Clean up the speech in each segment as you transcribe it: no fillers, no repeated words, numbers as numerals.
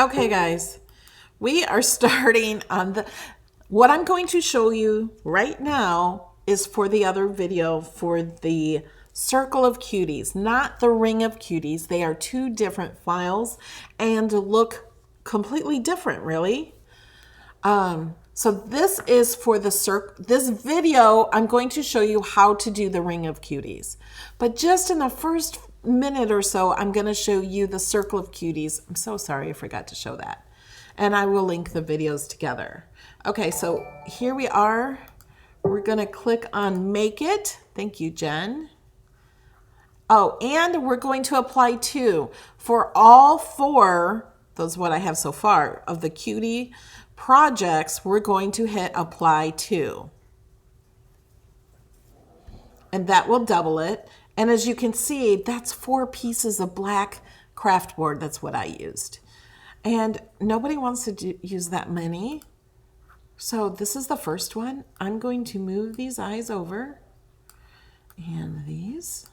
Okay, guys, we are starting on what I'm going to show you right now is for the other video for the circle of cuties, not the ring of cuties. They are two different files and look completely different, really. So this is for the this video, I'm going to show you how to do the ring of cuties. But just in the first minute or so, I'm going to show you the circle of cuties. I'm so sorry I forgot to show that. And I will link the videos together. Okay, so here we are. We're going to click on Make It. Thank you, Jen. Oh, and we're going to apply two. For all four, those are what I have so far, of the cutie projects, we're going to hit apply to. And that will double it. And as you can see, that's 4 pieces of black craft board. That's what I used. And nobody wants to use that many. So this is the first one. I'm going to move these eyes over and these.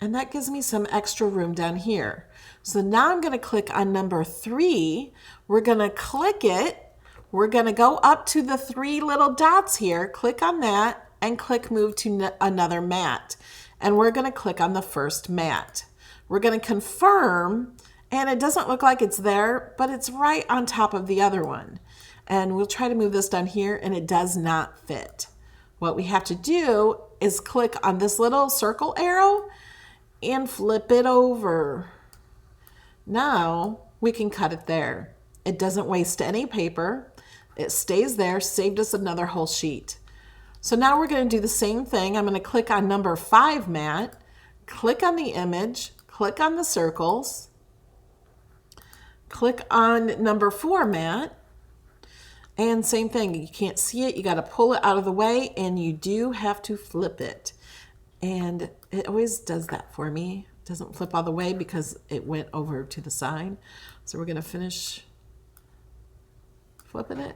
And that gives me some extra room down here. So now I'm going to click on number 3. We're going to click it. We're going to go up to the 3 little dots here, click on that, and click move to another mat. And we're going to click on the first mat. We're going to confirm, and it doesn't look like it's there, but it's right on top of the other one. And we'll try to move this down here, and it does not fit. What we have to do is click on this little circle arrow and flip it over. Now we can cut it there. It doesn't waste any paper. It stays there, saved us another whole sheet. So now we're going to do the same thing. I'm going to click on number 5 mat, click on the image, click on the circles, click on number 4 mat, and same thing. You can't see it. You got to pull it out of the way, and you do have to flip it. And it always does that for me. It doesn't flip all the way because it went over to the side. So we're going to finish flipping it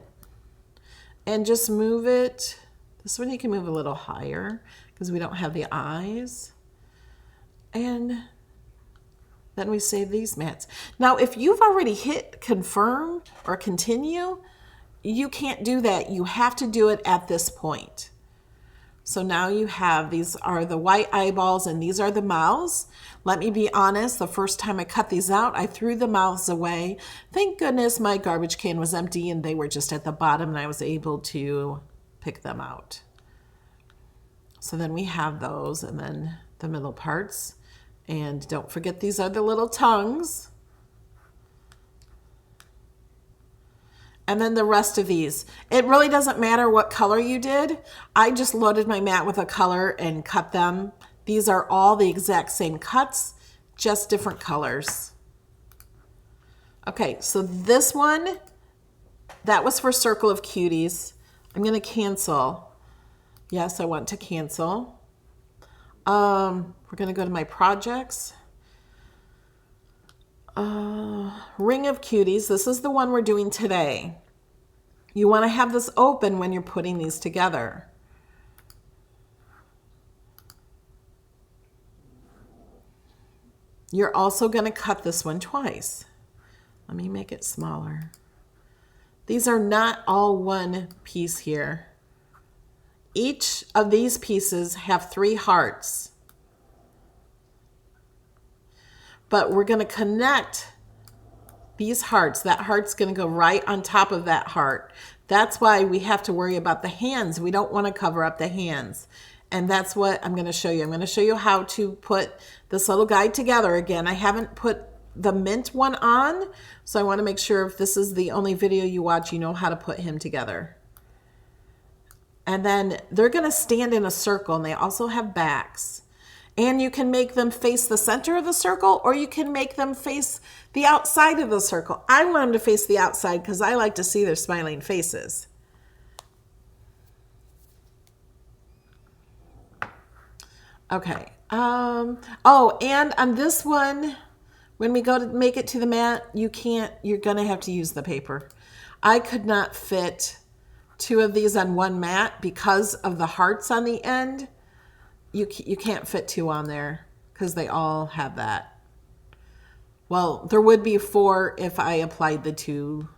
and just move it. This one you can move a little higher because we don't have the eyes. And then we save these mats. Now, if you've already hit confirm or continue, you can't do that. You have to do it at this point. So now you have, these are the white eyeballs and these are the mouths. Let me be honest, the first time I cut these out, I threw the mouths away. Thank goodness my garbage can was empty and they were just at the bottom and I was able to pick them out. So then we have those and then the middle parts. And don't forget these are the little tongues. And then the rest of these. It really doesn't matter what color you did. I just loaded my mat with a color and cut them. These are all the exact same cuts, just different colors. Okay, so this one, that was for Circle of Cuties. I'm going to cancel. Yes, I want to cancel. We're going to go to my projects. Ring of Cuties. This is the one we're doing today. You want to have this open when you're putting these together. You're also going to cut this one twice. Let me make it smaller. These are not all one piece here. Each of these pieces have 3 hearts. But we're going to connect these hearts. That heart's going to go right on top of that heart. That's why we have to worry about the hands. We don't want to cover up the hands. And that's what I'm going to show you. I'm going to show you how to put this little guide together. Again, I haven't put the mint one on, so I want to make sure if this is the only video you watch, you know how to put him together. And then they're going to stand in a circle, and they also have backs. And you can make them face the center of the circle, or you can make them face the outside of the circle. I want them to face the outside because I like to see their smiling faces. Okay. Oh, and on this one, when we go to make it to the mat, you're going to have to use the paper. I could not fit 2 of these on one mat because of the hearts on the end. You can't fit 2 on there because they all have that. Well, there would be 4 if I applied the 2.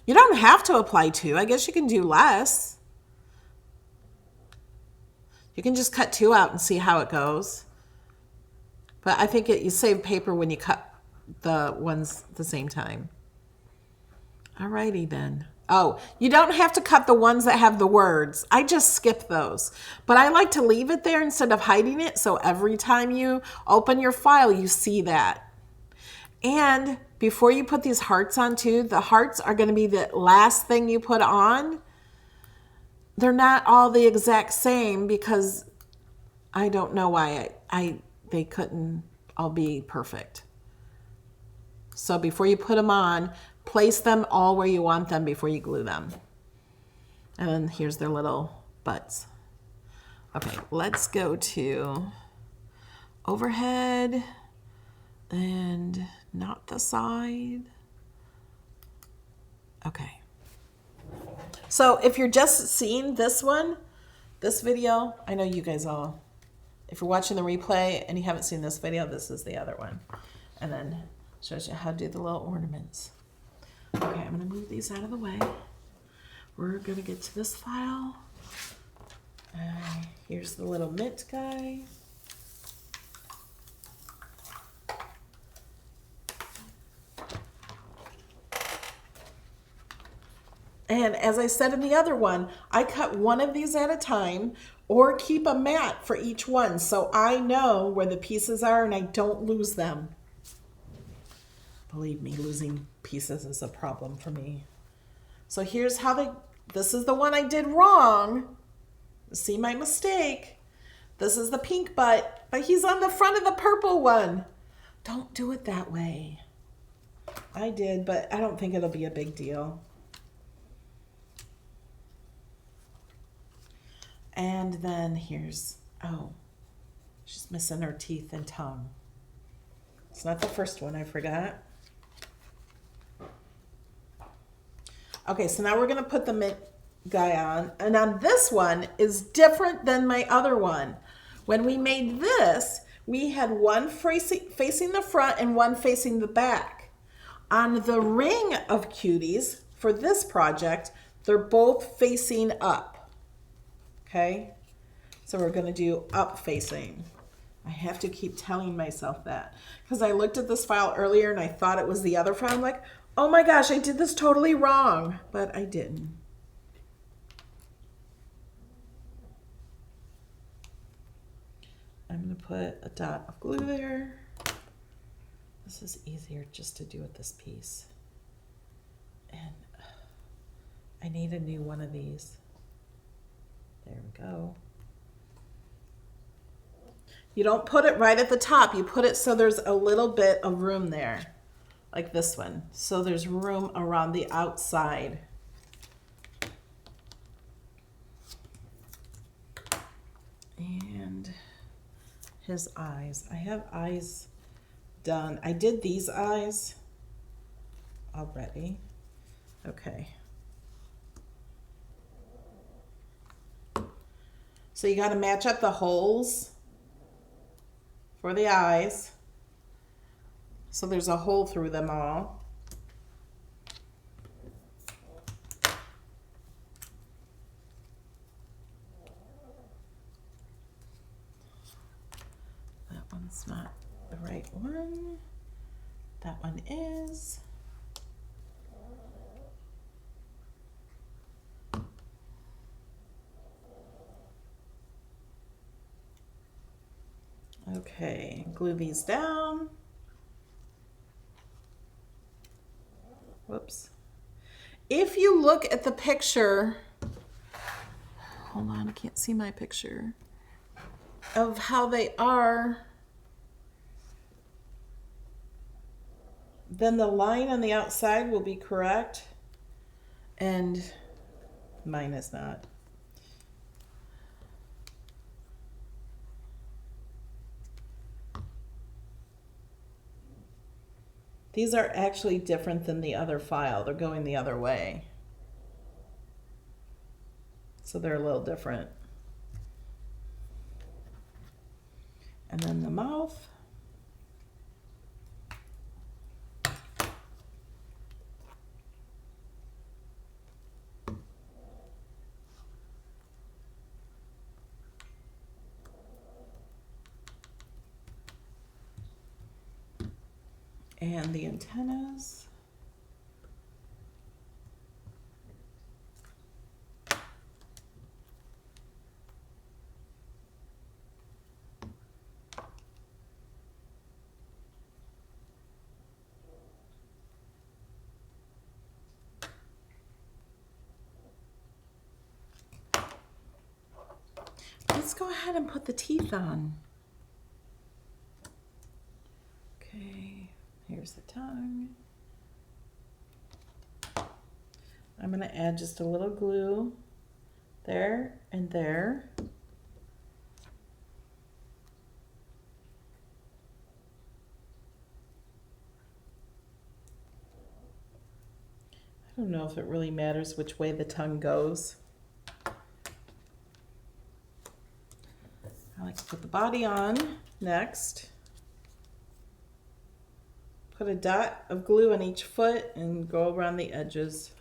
You don't have to apply 2. I guess you can do less. You can just cut 2 out and see how it goes. But I think you save paper when you cut the ones at the same time. Alrighty then. Oh, you don't have to cut the ones that have the words. I just skip those. But I like to leave it there instead of hiding it, so every time you open your file, you see that. And before you put these hearts on too, the hearts are going to be the last thing you put on. They're not all the exact same because I don't know why they couldn't all be perfect. So before you put them on, place them all where you want them before you glue them. And then here's their little butts. Okay, let's go to overhead and not the side. Okay. So if you're just seeing this video, I know you guys all, if you're watching the replay and you haven't seen this video, this is the other one. And then shows you how to do the little ornaments. Okay, I'm gonna move these out of the way. We're gonna get to this file. Here's the little mint guy. And as I said in the other one, I cut one of these at a time or keep a mat for each one so I know where the pieces are and I don't lose them. Believe me, losing pieces is a problem for me. So here's how this is the one I did wrong. See my mistake. This is the pink butt, but he's on the front of the purple one. Don't do it that way. I did, but I don't think it'll be a big deal. And then here's, oh, she's missing her teeth and tongue. It's not the first one, I forgot. Okay, so now we're gonna put the mint guy on. And on this one is different than my other one. When we made this, we had one facing the front and one facing the back. On the ring of Cuties, for this project, they're both facing up. Okay, so we're going to do up facing. I have to keep telling myself that because I looked at this file earlier and I thought it was the other file. I'm like, oh my gosh, I did this totally wrong, but I didn't. I'm going to put a dot of glue there. This is easier just to do with this piece. And I need a new one of these. There we go. You don't put it right at the top. You put it so there's a little bit of room there, like this one. So there's room around the outside. And his eyes. I have eyes done. I did these eyes already. Okay. So you got to match up the holes for the eyes. So there's a hole through them all. That one's not the right one. That one is. Okay, glue these down. Whoops. If you look at the picture, hold on, I can't see my picture, of how they are, then the line on the outside will be correct, and mine is not. These are actually different than the other file. They're going the other way. So they're a little different. And then the mouth. and the antennas. Let's go ahead and put the teeth on. Okay, here's the tongue. I'm going to add just a little glue there and there. I don't know if it really matters which way the tongue goes. I like to put the body on next. Put a dot of glue on each foot and go around the edges.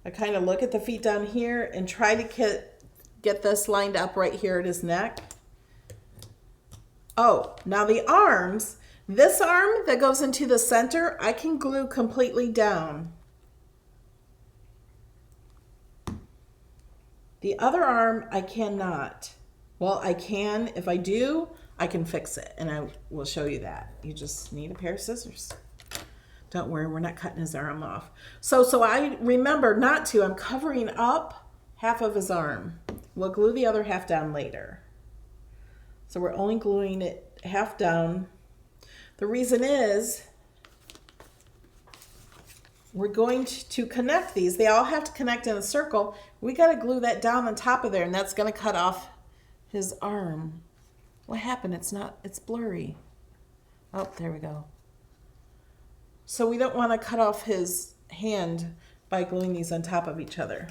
I kind of look at the feet down here and try to get this lined up right here at his neck. Oh, now the arms, this arm that goes into the center, I can glue completely down. The other arm, I cannot. Well, I can. If I do, I can fix it, and I will show you that. You just need a pair of scissors. Don't worry, we're not cutting his arm off. So I remember not to. I'm covering up half of his arm. We'll glue the other half down later. So we're only gluing it half down. The reason is we're going to connect these. They all have to connect in a circle. We got to glue that down on top of there, and that's going to cut off his arm. What happened? It's blurry. Oh, there we go. So we don't want to cut off his hand by gluing these on top of each other.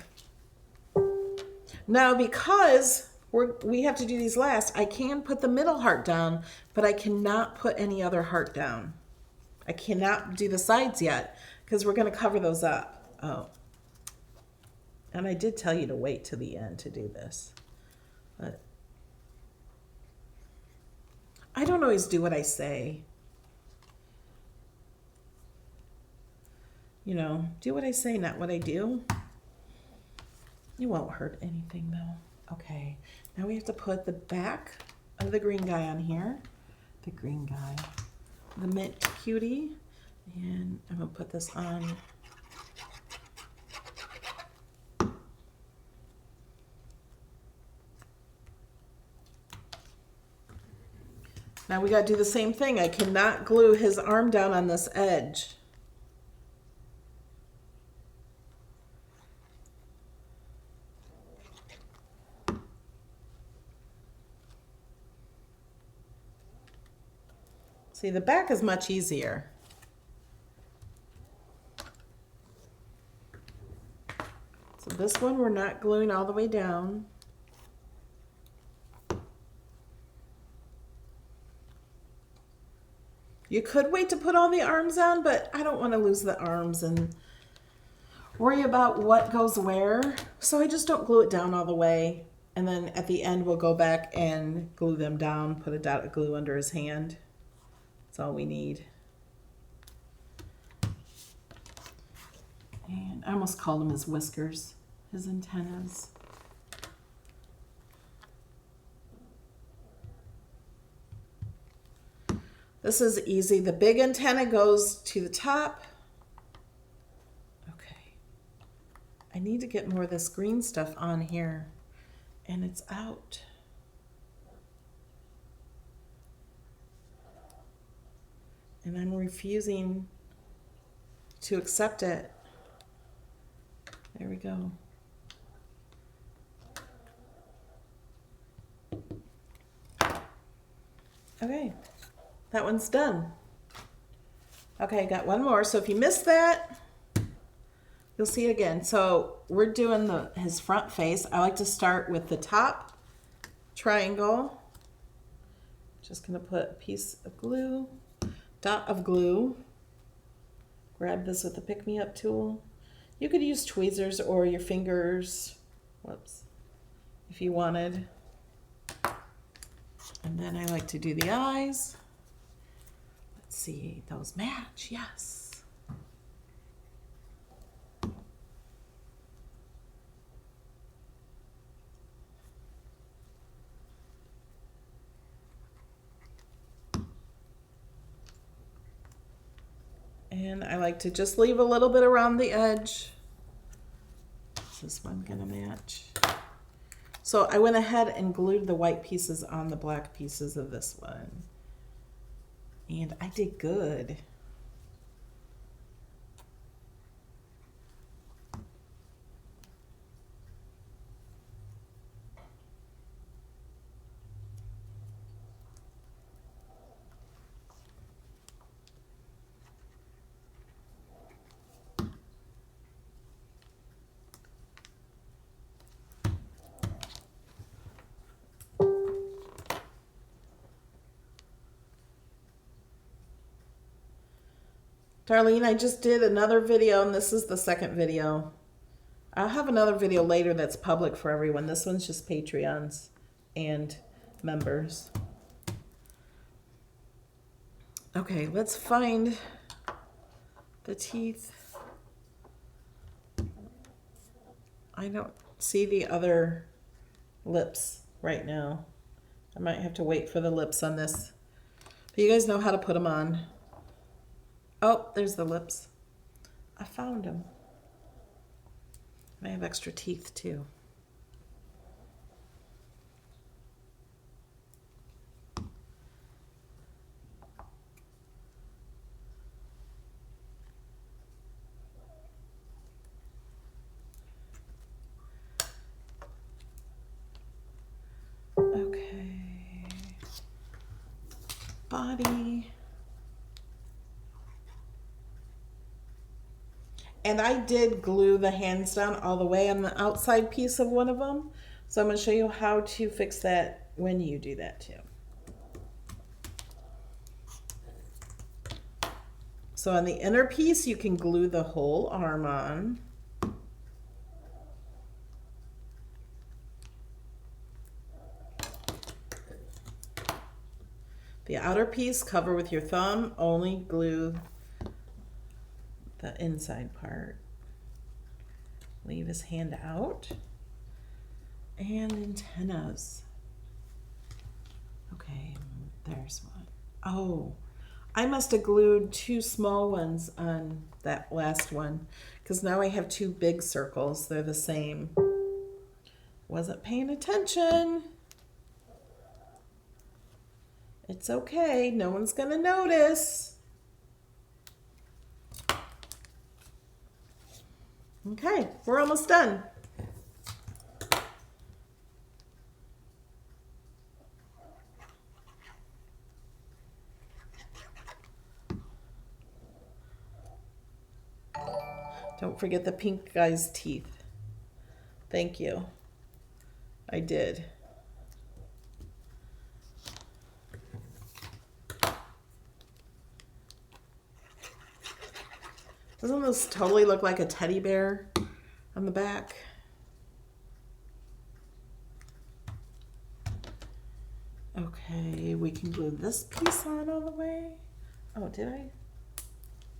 Now, because we have to do these last, I can put the middle heart down, but I cannot put any other heart down. I cannot do the sides yet because we're going to cover those up. Oh. And I did tell you to wait till the end to do this. But I don't always do what I say. You know, do what I say, not what I do. It won't hurt anything though. Okay, now we have to put the back of the green guy on here. The green guy, the mint cutie. And I'm gonna put this on. Now we gotta do the same thing. I cannot glue his arm down on this edge. See, the back is much easier. So this one we're not gluing all the way down. You could wait to put all the arms on, but I don't want to lose the arms and worry about what goes where. So I just don't glue it down all the way. And then at the end, we'll go back and glue them down, put a dot of glue under his hand. That's all we need. And I almost called them his whiskers, his antennas. This is easy. The big antenna goes to the top. Okay. I need to get more of this green stuff on here, and it's out. And I'm refusing to accept it. There we go. Okay, that one's done. Okay, I got one more. So if you missed that, you'll see it again. So we're doing his front face. I like to start with the top triangle. Just gonna put a piece of glue, dot of glue. Grab this with the pick-me-up tool. You could use tweezers or your fingers, whoops, if you wanted. And then I like to do the eyes. Let's see, those match, yes. And I like to just leave a little bit around the edge. Is this one gonna match? So I went ahead and glued the white pieces on the black pieces of this one. And I did good. Darlene, I just did another video, and this is the second video. I'll have another video later that's public for everyone. This one's just Patreons and members. Okay, let's find the teeth. I don't see the other lips right now. I might have to wait for the lips on this. But you guys know how to put them on. Oh, there's the lips. I found them. I have extra teeth too. Okay. Body. And I did glue the hands down all the way on the outside piece of one of them. So I'm going to show you how to fix that when you do that too. So on the inner piece, you can glue the whole arm on. The outer piece, cover with your thumb, only glue the inside part. Leave his hand out. And antennas. Okay, there's one. Oh, I must have glued two small ones on that last one because now I have two big circles. They're the same. Wasn't paying attention. It's okay. No one's going to notice. Okay, we're almost done. Don't forget the pink guy's teeth. Thank you. I did. Doesn't this totally look like a teddy bear on the back? Okay, we can glue this piece on all the way. Oh, did I?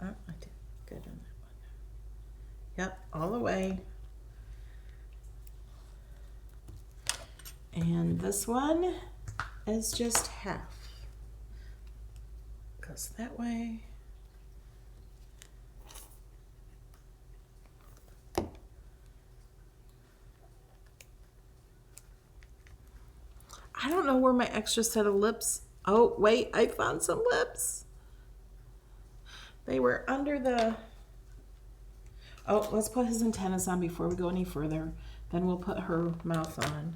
Oh, I did. Good on that one. Yep, all the way. And this one is just half. Goes that way. I don't know where my extra set of lips. Oh, wait, I found some lips. They were under the... Oh, let's put his antennas on before we go any further. Then we'll put her mouth on.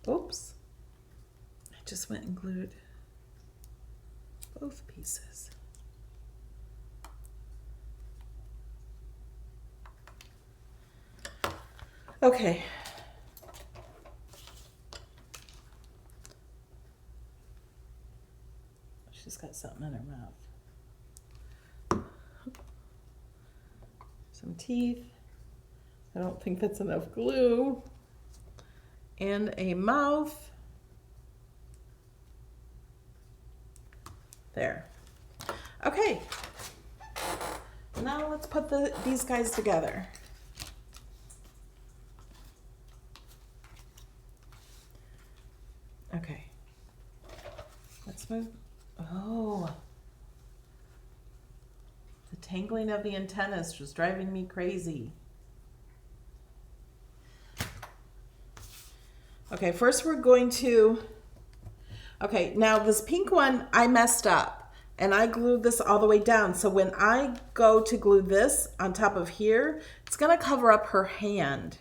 Oops. I just went and glued both pieces. Okay. She's got something in her mouth. some teeth. I don't think that's enough glue. And a mouth. There. Okay. Now let's put these guys together. Okay. Let's move. Oh. The tangling of the antennas was driving me crazy. Okay, first we're going to, okay, now this pink one, I messed up and I glued this all the way down. So when I go to glue this on top of here, it's gonna cover up her hand.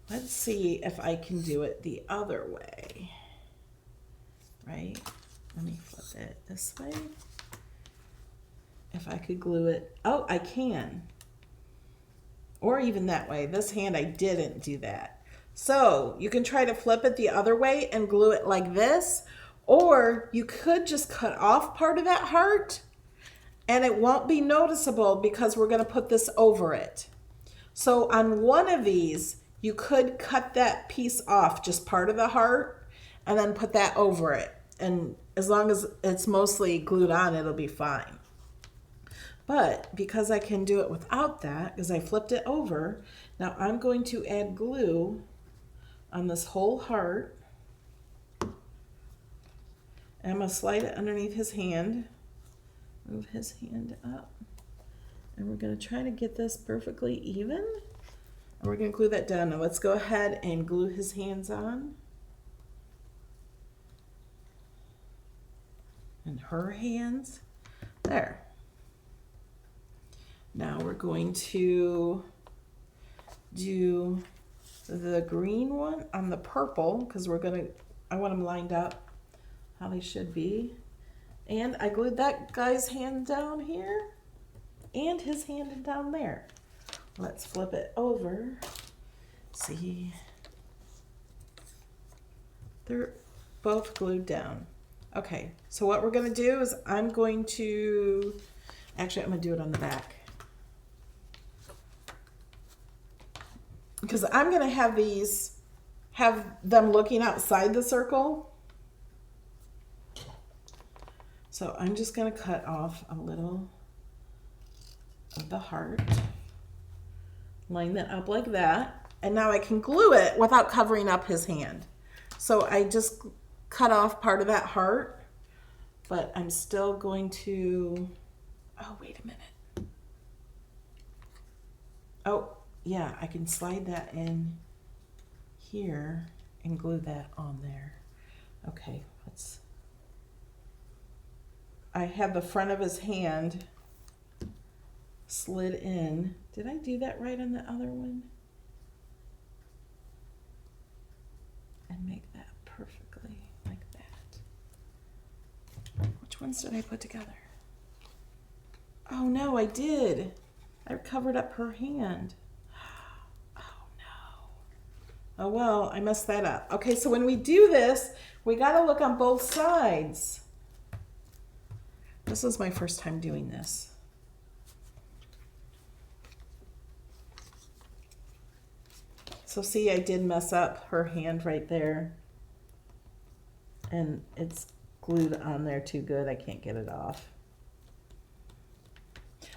Let's see if I can do it the other way, right? Let me flip it this way. If I could glue it, oh, I can. Or even that way. This hand, I didn't do that. So you can try to flip it the other way and glue it like this, or you could just cut off part of that heart and it won't be noticeable because we're gonna put this over it. So on one of these, you could cut that piece off, just part of the heart, and then put that over it. And as long as it's mostly glued on, it'll be fine. But because I can do it without that, because I flipped it over, now I'm going to add glue on this whole heart. And I'm going to slide it underneath his hand. Move his hand up. And we're going to try to get this perfectly even. And we're going to glue that down. Now let's go ahead and glue his hands on. And her hands. There. Now we're going to do the green one on the purple because I want them lined up how they should be. And I glued that guy's hand down here and his hand down there. Let's flip it over. See, they're both glued down. Okay, so what we're gonna do is I'm gonna do it on the back. Because I'm going to have them looking outside the circle. So I'm just going to cut off a little of the heart. Line that up like that. And now I can glue it without covering up his hand. So I just cut off part of that heart, but I'm still going to, oh, wait a minute. Oh, yeah, I can slide that in here and glue that on there. Okay, I have the front of his hand slid in. Did I do that right on the other one? And make that perfectly like that. Which ones did I put together? Oh no, I did. I covered up her hand. Oh well, I messed that up. Okay, so when we do this, we gotta look on both sides. This is my first time doing this. So see, I did mess up her hand right there. And it's glued on there too good, I can't get it off.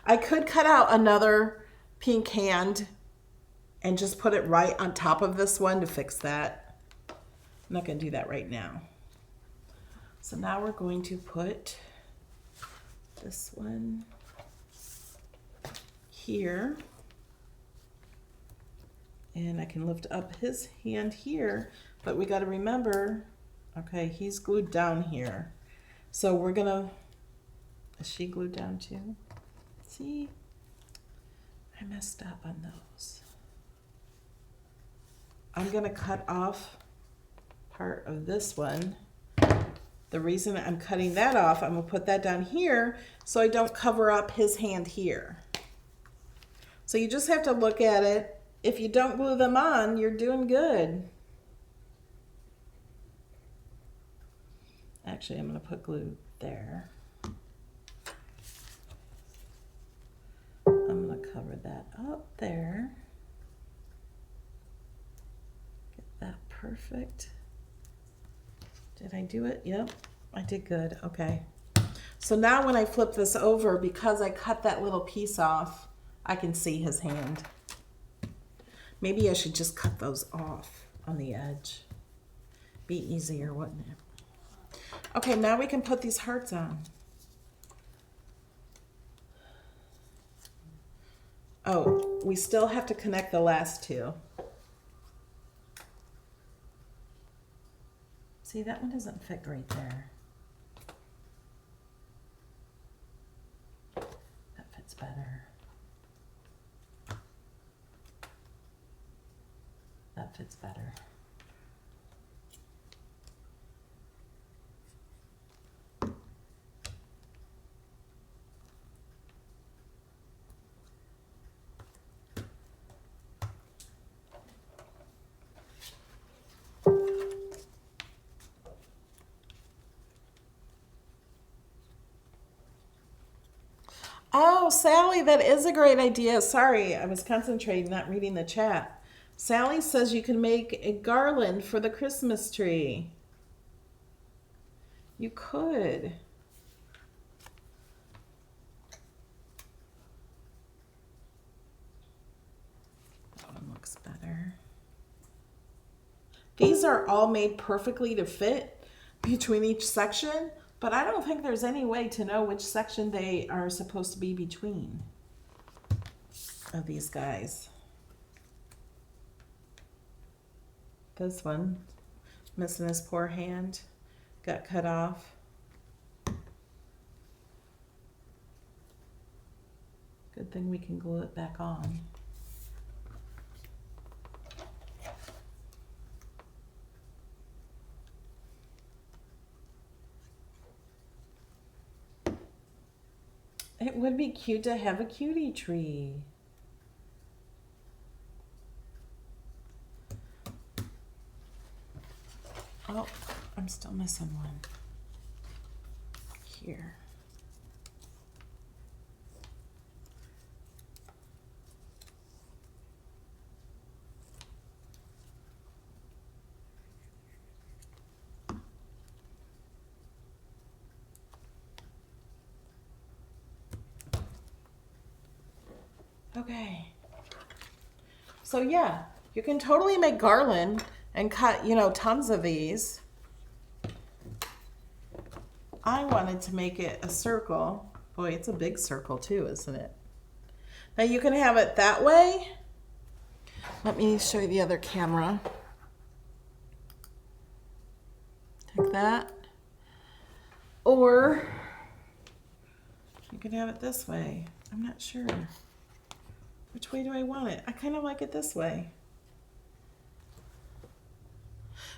I could cut out another pink hand and just put it right on top of this one to fix that. I'm not going to do that right now. So now we're going to put this one here. And I can lift up his hand here, but we got to remember, okay, he's glued down here. So we're going to, is she glued down too? See, I messed up on those. I'm going to cut off part of this one. The reason I'm cutting that off, I'm going to put that down here so I don't cover up his hand here. So you just have to look at it. If you don't glue them on, you're doing good. Actually, I'm going to put glue there. I'm going to cover that. up there. Get that perfect. Did I do it? Yep, I did good. Okay. So now when I flip this over, because I cut that little piece off, I can see his hand. Maybe I should just cut those off on the edge. Be easier, wouldn't it? Okay, now we can put these hearts on. Oh, we still have to connect the last two. See, that one doesn't fit right there. That fits better. That fits better. Oh, Sally, that is a great idea. Sorry, I was concentrating, not reading the chat. Sally says you can make a garland for the Christmas tree. You could. That one looks better. These are all made perfectly to fit between each section, but I don't think there's any way to know which section they are supposed to be between of these guys. This one, missing his poor hand, got cut off. Good thing we can glue it back on. It would be cute to have a cutie tree. Oh, I'm still missing one. Here. Okay. So yeah, you can totally make garland and cut, you know, tons of these. I wanted to make it a circle. Boy, it's a big circle too, isn't it? Now you can have it that way. Let me show you the other camera. Take that. Or you can have it this way. I'm not sure. Which way do I want it? I kind of like it this way.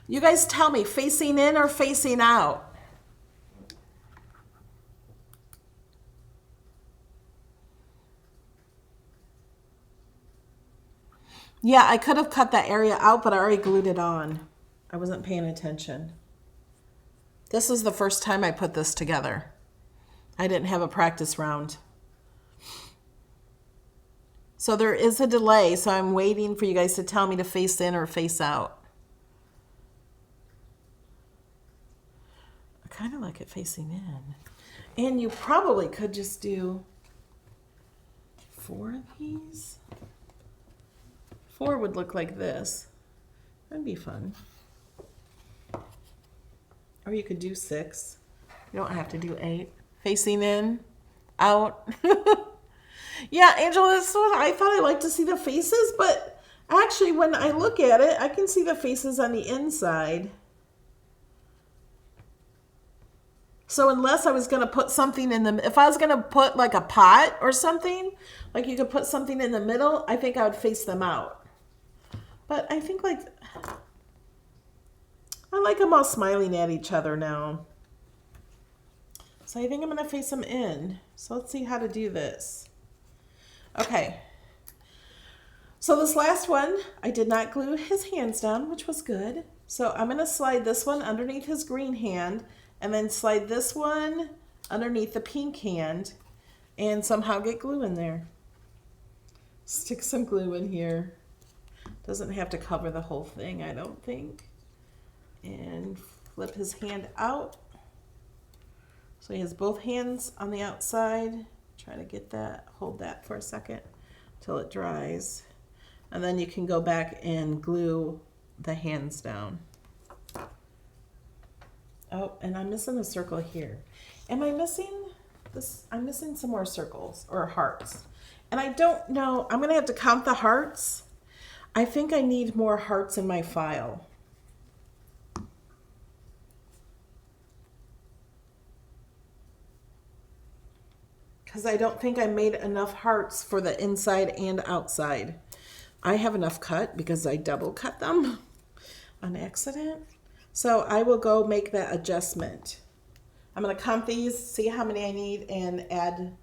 You guys tell me, facing in or facing out? Yeah, I could have cut that area out, but I already glued it on. I wasn't paying attention. This is the first time I put this together. I didn't have a practice round. So there is a delay, so I'm waiting for you guys to tell me to face in or face out. I kind of like it facing in. And you probably could just do 4 of these. 4 would look like this. That'd be fun. Or you could do 6. You don't have to do 8. Facing in, out. Yeah, Angela, that's what I thought. I like to see the faces, but actually when I look at it, I can see the faces on the inside. So unless I was going to put something in the, if I was going to put like a pot or something, like you could put something in the middle, I think I would face them out. But I think like, I like them all smiling at each other now. So I think I'm going to face them in. So let's see how to do this. Okay. So this last one, I did not glue his hands down, which was good. So I'm going to slide this one underneath his green hand and then slide this one underneath the pink hand and somehow get glue in there. Stick some glue in here. Doesn't have to cover the whole thing, I don't think. And flip his hand out. So he has both hands on the outside. Try to get that, hold that for a second till it dries. And then you can go back and glue the hands down. Oh, and I'm missing a circle here. Am I missing this? I'm missing some more circles or hearts. And I don't know, I'm gonna have to count the hearts. I think I need more hearts in my file. Because I don't think I made enough hearts for the inside and outside. I have enough cut because I double cut them on accident. So I will go make that adjustment. I'm going to count these, see how many I need, and add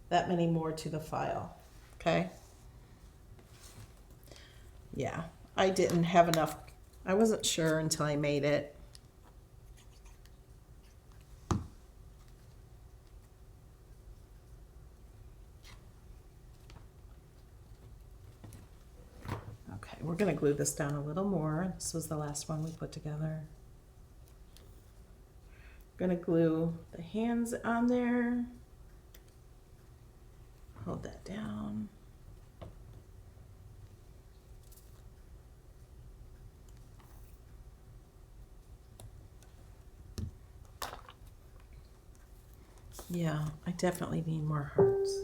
that many more to the file. Okay? Yeah, I didn't have enough. I wasn't sure until I made it. Okay, we're going to glue this down a little more. This was the last one we put together. Going to glue the hands on there. Hold that down. Yeah, I definitely need more hearts.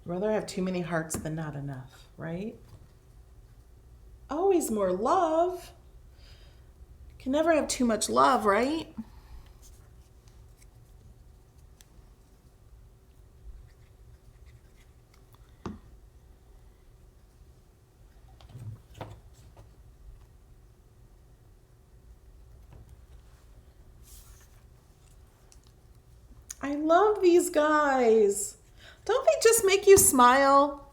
Rather have too many hearts than not enough, right? Always more love. Can never have too much love, right? I love these guys. Don't they just make you smile?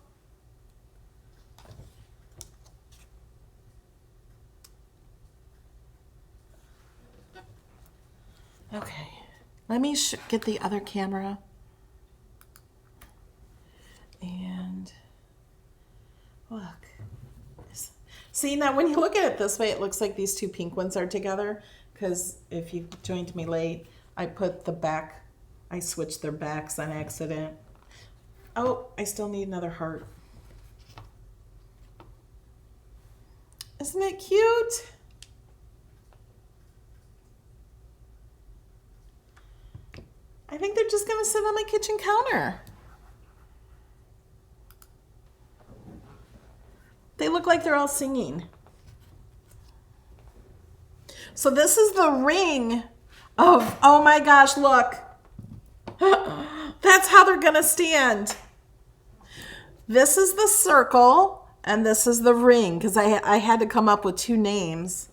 Okay, let me get the other camera. And look. See, now when you look at it this way, it looks like these two pink ones are together. Because if you joined me late, I put the back, I switched their backs on accident. Oh, I still need another heart. Isn't it cute? I think they're just gonna sit on my kitchen counter. They look like they're all singing. So this is the ring of, oh my gosh, look. That's how they're gonna stand. This is the circle and this is the ring because I had to come up with two names.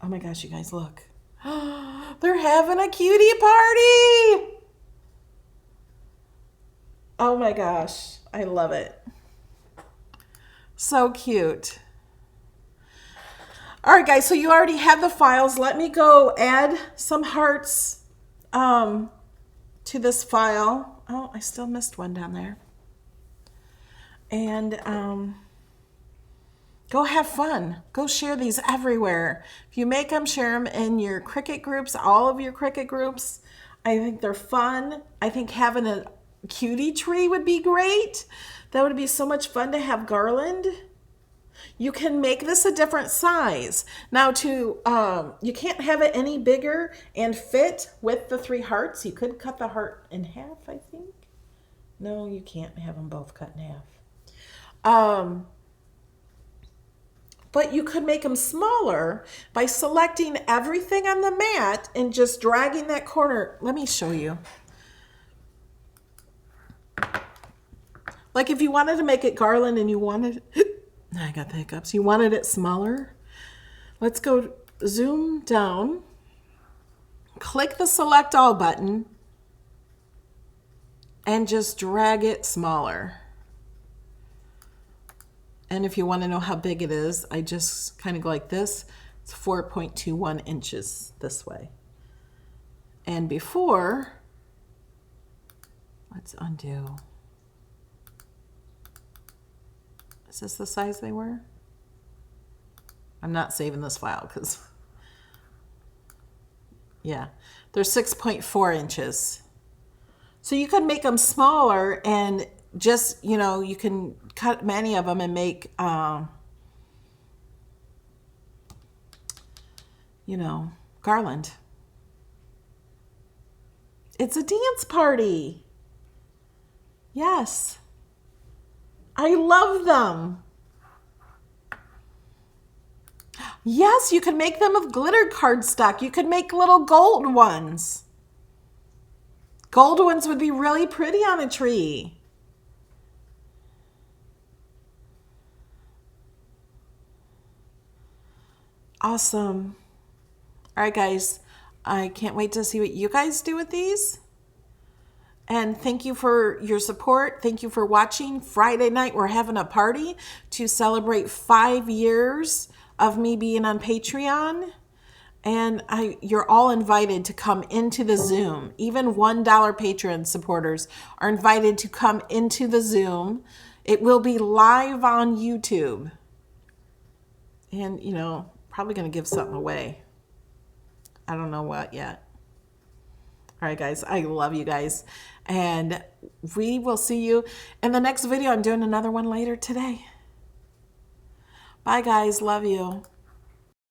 Oh my gosh, you guys, look. They're having a cutie party. Oh my gosh, I love it. So cute. All right, guys, so you already have the files. Let me go add some hearts to this file. Oh, I still missed one down there. And go have fun. Go share these everywhere. If you make them, share them in your Cricut groups, all of your Cricut groups. I think they're fun. I think having a cutie tree would be great. That would be so much fun to have garland. You can make this a different size. Now you can't have it any bigger and fit with the 3 hearts. You could cut the heart in half, I think. No, you can't have them both cut in half. But you could make them smaller by selecting everything on the mat and just dragging that corner. Let me show you. Like if you wanted to make it garland and you wanted, I got the hiccups, you wanted it smaller. Let's go zoom down, click the select all button, and just drag it smaller. And if you want to know how big it is, I just kind of go like this. It's 4.21 inches this way. And before, let's undo. Is this the size they were? I'm not saving this file because, yeah, they're 6.4 inches. So you can make them smaller and just, you know, you can cut many of them and make, you know, garland. It's a dance party. Yes. I love them. Yes, you can make them with glitter cardstock. You could make little gold ones. Gold ones would be really pretty on a tree. Awesome. All right, guys. I can't wait to see what you guys do with these. And thank you for your support. Thank you for watching. Friday night, we're having a party to celebrate 5 years of me being on Patreon. And you're all invited to come into the Zoom. Even $1 Patreon supporters are invited to come into the Zoom. It will be live on YouTube. And, you know, probably going to give something away. I don't know what yet. All right, guys, I love you guys. And we will see you in the next video. I'm doing another one later today. Bye, guys. Love you.